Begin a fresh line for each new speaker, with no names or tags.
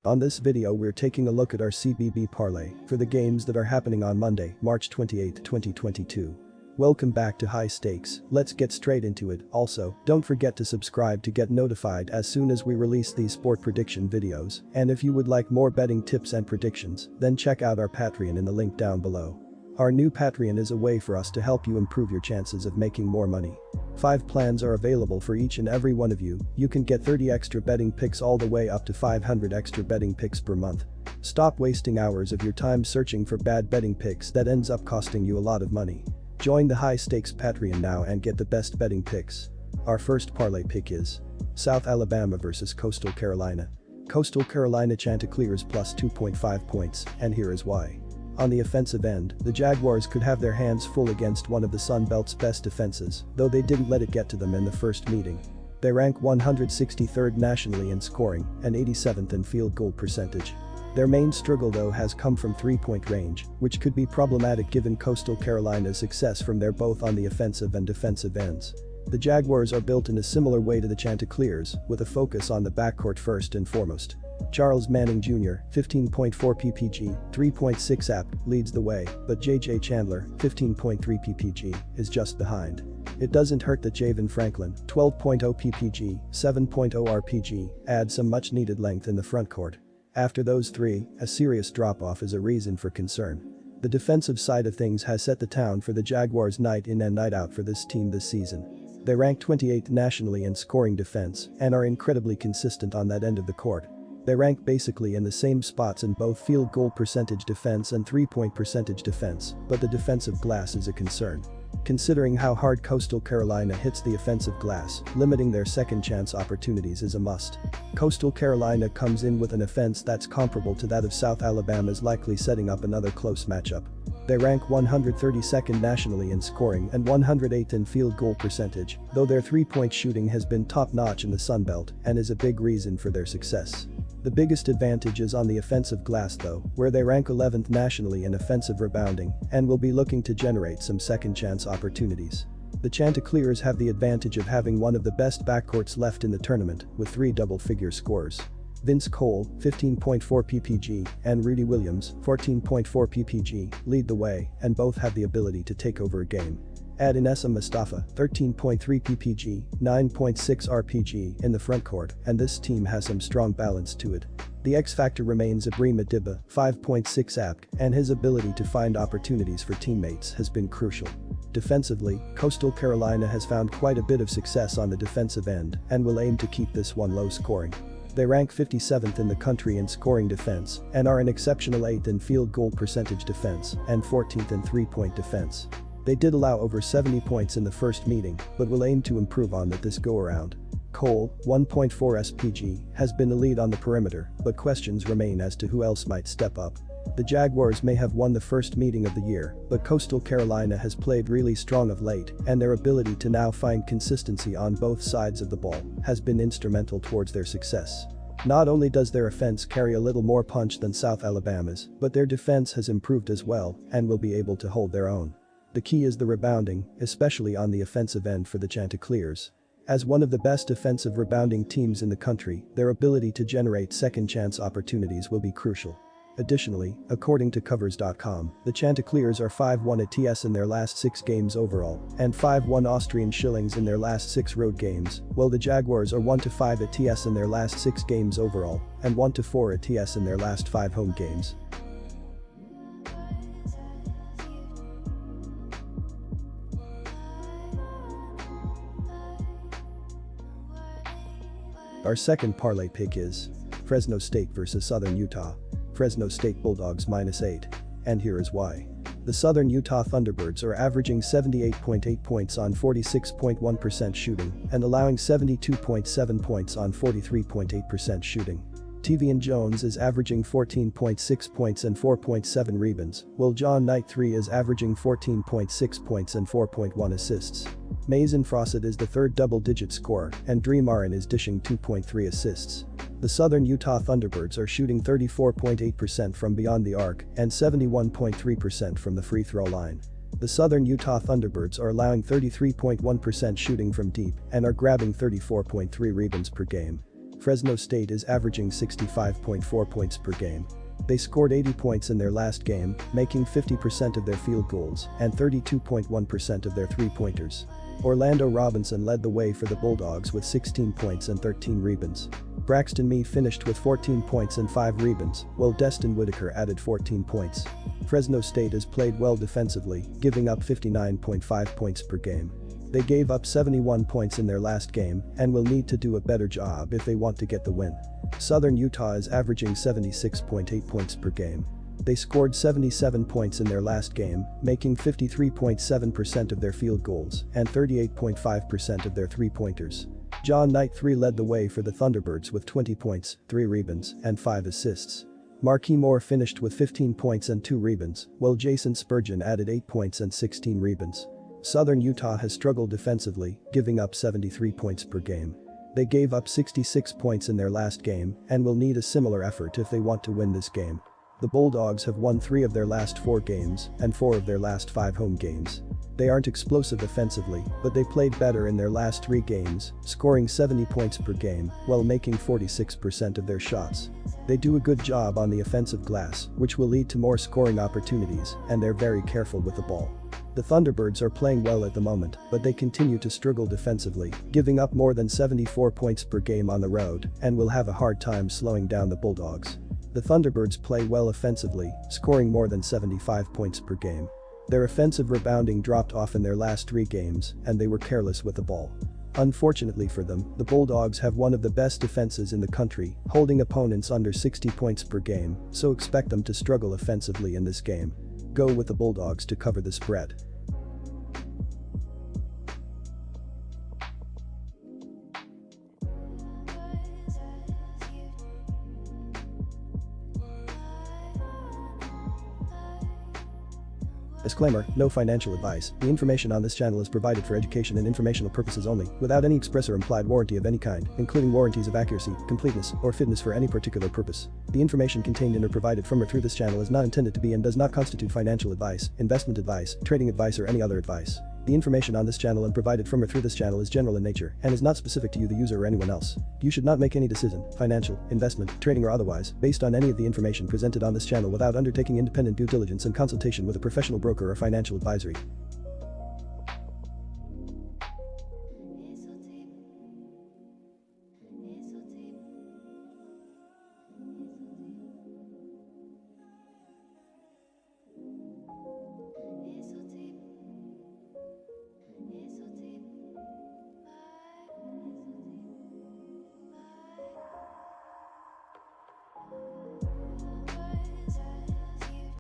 On this video we're taking a look at our CBB parlay for the games that are happening on Monday, March 28, 2022. Welcome back to High Stakes, let's get straight into it. Also, don't forget to subscribe to get notified as soon as we release these sport prediction videos, and if you would like more betting tips and predictions, then check out our Patreon in the link down below. Our new Patreon is a way for us to help you improve your chances of making more money. 5 plans are available for each and every one of you. You can get 30 extra betting picks all the way up to 500 extra betting picks per month. Stop wasting hours of your time searching for bad betting picks that ends up costing you a lot of money. Join the High Stakes Patreon now and get the best betting picks. Our first parlay pick is South Alabama vs Coastal Carolina. Coastal Carolina Chanticleers plus 2.5 points, and here is why. On the offensive end, the Jaguars could have their hands full against one of the Sun Belt's best defenses, though they didn't let it get to them in the first meeting. They rank 163rd nationally in scoring and 87th in field goal percentage. Their main struggle though has come from three-point range, which could be problematic given Coastal Carolina's success from there both on the offensive and defensive ends. The Jaguars are built in a similar way to the Chanticleers, with a focus on the backcourt first and foremost. Charles Manning Jr., 15.4 ppg, 3.6 app, leads the way, but J.J. Chandler, 15.3 ppg, is just behind. It doesn't hurt that Javen Franklin, 12.0 ppg, 7.0 rpg, adds some much-needed length in the frontcourt. After those three, a serious drop-off is a reason for concern. The defensive side of things has set the tone for the Jaguars night in and night out for this team this season. They rank 28th nationally in scoring defense and are incredibly consistent on that end of the court. They rank basically in the same spots in both field goal percentage defense and three-point percentage defense, but the defensive glass is a concern. Considering how hard Coastal Carolina hits the offensive glass, limiting their second chance opportunities is a must. Coastal Carolina comes in with an offense that's comparable to that of South Alabama's, likely setting up another close matchup. They rank 132nd nationally in scoring and 108th in field goal percentage, though their three-point shooting has been top-notch in the Sun Belt and is a big reason for their success. The biggest advantage is on the offensive glass though, where they rank 11th nationally in offensive rebounding and will be looking to generate some second chance opportunities. The Chanticleers have the advantage of having one of the best backcourts left in the tournament, with 3 double-figure scorers. Vince Cole, 15.4 ppg, and Rudy Williams, 14.4 ppg, lead the way and both have the ability to take over a game. Add in Essa Mustafa, 13.3 ppg, 9.6 rpg in the frontcourt, and this team has some strong balance to it. The X-factor remains Ibrahim Adiba, 5.6 app, and his ability to find opportunities for teammates has been crucial. Defensively, Coastal Carolina has found quite a bit of success on the defensive end and will aim to keep this one low scoring. They rank 57th in the country in scoring defense and are an exceptional 8th in field goal percentage defense and 14th in three-point defense. They did allow over 70 points in the first meeting, but will aim to improve on that this go-around. Cole, 1.4 SPG, has been the lead on the perimeter, but questions remain as to who else might step up. The Jaguars may have won the first meeting of the year, but Coastal Carolina has played really strong of late, and their ability to now find consistency on both sides of the ball has been instrumental towards their success. Not only does their offense carry a little more punch than South Alabama's, but their defense has improved as well and will be able to hold their own. The key is the rebounding, especially on the offensive end for the Chanticleers. As one of the best offensive rebounding teams in the country, their ability to generate second chance opportunities will be crucial. Additionally, according to Covers.com, the Chanticleers are 5-1 at TS in their last 6 games overall and 5-1 Austrian shillings in their last 6 road games, while the Jaguars are 1-5 at TS in their last 6 games overall and 1-4 at TS in their last 5 home games. Our second parlay pick is Fresno State vs Southern Utah. Fresno State Bulldogs -8. And here is why. The Southern Utah Thunderbirds are averaging 78.8 points on 46.1% shooting and allowing 72.7 points on 43.8% shooting. Tevian Jones is averaging 14.6 points and 4.7 rebounds, while John Knight III is averaging 14.6 points and 4.1 assists. Mason Fawcett is the third double-digit scorer, and Dream Aron is dishing 2.3 assists. The Southern Utah Thunderbirds are shooting 34.8% from beyond the arc and 71.3% from the free throw line. The Southern Utah Thunderbirds are allowing 33.1% shooting from deep and are grabbing 34.3 rebounds per game. Fresno State is averaging 65.4 points per game. They scored 80 points in their last game, making 50% of their field goals and 32.1% of their three-pointers. Orlando Robinson led the way for the Bulldogs with 16 points and 13 rebounds. Braxton Mee finished with 14 points and 5 rebounds, while Destin Whitaker added 14 points. Fresno State has played well defensively, giving up 59.5 points per game. They gave up 71 points in their last game and will need to do a better job if they want to get the win. Southern Utah is averaging 76.8 points per game. They scored 77 points in their last game, making 53.7% of their field goals and 38.5% of their three-pointers. John Knight III led the way for the Thunderbirds with 20 points, 3 rebounds, and 5 assists. Marquis Moore finished with 15 points and 2 rebounds, while Jason Spurgeon added 8 points and 16 rebounds. Southern Utah has struggled defensively, giving up 73 points per game. They gave up 66 points in their last game and will need a similar effort if they want to win this game. The Bulldogs have won 3 of their last 4 games and 4 of their last 5 home games. They aren't explosive offensively, but they played better in their last 3 games, scoring 70 points per game while making 46% of their shots. They do a good job on the offensive glass, which will lead to more scoring opportunities, and they're very careful with the ball. The Thunderbirds are playing well at the moment, but they continue to struggle defensively, giving up more than 74 points per game on the road and will have a hard time slowing down the Bulldogs. The Thunderbirds play well offensively, scoring more than 75 points per game. Their offensive rebounding dropped off in their last 3 games, and they were careless with the ball. Unfortunately for them, the Bulldogs have one of the best defenses in the country, holding opponents under 60 points per game, so expect them to struggle offensively in this game. Go with the Bulldogs to cover the spread. Disclaimer, no financial advice. The information on this channel is provided for education and informational purposes only, without any express or implied warranty of any kind, including warranties of accuracy, completeness, or fitness for any particular purpose. The information contained in or provided from or through this channel is not intended to be and does not constitute financial advice, investment advice, trading advice, or any other advice. The information on this channel and provided from or through this channel is general in nature and is not specific to you, the user, or anyone else. You should not make any decision, financial, investment, trading, or otherwise, based on any of the information presented on this channel without undertaking independent due diligence and consultation with a professional broker or financial advisory.